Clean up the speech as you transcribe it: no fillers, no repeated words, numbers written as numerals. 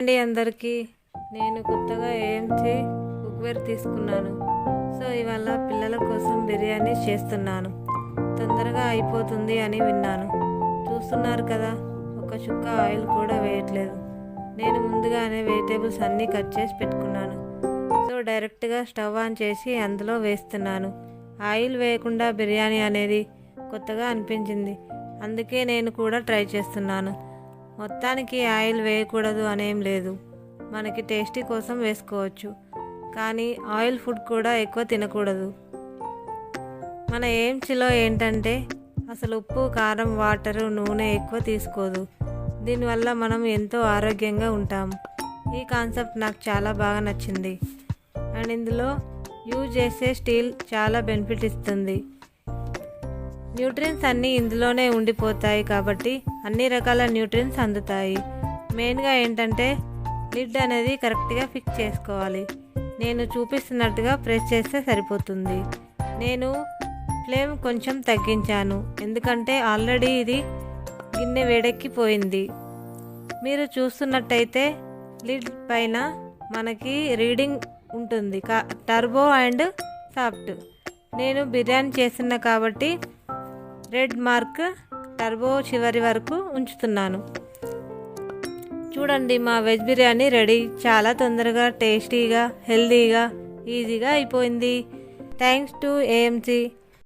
అండి అందరికీ నేను కొత్తగా ఏఎంసీ కుక్వేర్ తీసుకున్నాను. సో ఇవాళ పిల్లల కోసం బిర్యానీ చేస్తున్నాను. తొందరగా అయిపోతుంది అని విన్నాను. చూస్తున్నారు కదా, ఒక చుక్క ఆయిల్ కూడా వేయట్లేదు. నేను ముందుగానే వెజిటేబుల్స్ అన్నీ కట్ చేసి పెట్టుకున్నాను. సో డైరెక్ట్గా స్టవ్ ఆన్ చేసి అందులో వేస్తున్నాను. ఆయిల్ వేయకుండా బిర్యానీ అనేది కొత్తగా అనిపించింది, అందుకే నేను కూడా ట్రై చేస్తున్నాను. మొత్తానికి ఆయిల్ వేయకూడదు అనేం లేదు, మనకి టేస్టీ కోసం వేసుకోవచ్చు. కానీ ఆయిల్ ఫుడ్ కూడా ఎక్కువ తినకూడదు. మన ఏఎంసీలో ఏంటంటే అసలు ఉప్పు, కారం, వాటరు, నూనె ఎక్కువ తీసుకోదు. దీనివల్ల మనం ఎంతో ఆరోగ్యంగా ఉంటాం. ఈ కాన్సెప్ట్ నాకు చాలా బాగా నచ్చింది. అండ్ ఇందులో యూజ్ చేసే స్టీల్ చాలా బెనిఫిట్ ఇస్తుంది. న్యూట్రియన్స్ అన్నీ ఇందులోనే ఉండిపోతాయి కాబట్టి అన్ని రకాల న్యూట్రియన్స్ అందుతాయి. మెయిన్గా ఏంటంటే లిడ్ అనేది కరెక్ట్గా ఫిక్స్ చేసుకోవాలి. నేను చూపిస్తున్నట్టుగా ప్రెస్ చేస్తే సరిపోతుంది. నేను ఫ్లేమ్ కొంచెం తగ్గించాను, ఎందుకంటే ఆల్రెడీ ఇది గిన్నె వేడెక్కిపోయింది. మీరు చూస్తున్నట్టయితే లిడ్ పైన మనకి రీడింగ్ ఉంటుంది, టర్బో అండ్ సాఫ్ట్. నేను బిర్యానీ చేస్తున్నా కాబట్టి రెడ్ మార్క్ టర్బో చివరి వరకు ఉంచుతున్నాను. చూడండి, మా వెజ్ బిర్యానీ రెడీ. చాలా తొందరగా, టేస్టీగా, హెల్తీగా, ఈజీగా అయిపోయింది. Thanks to AMC.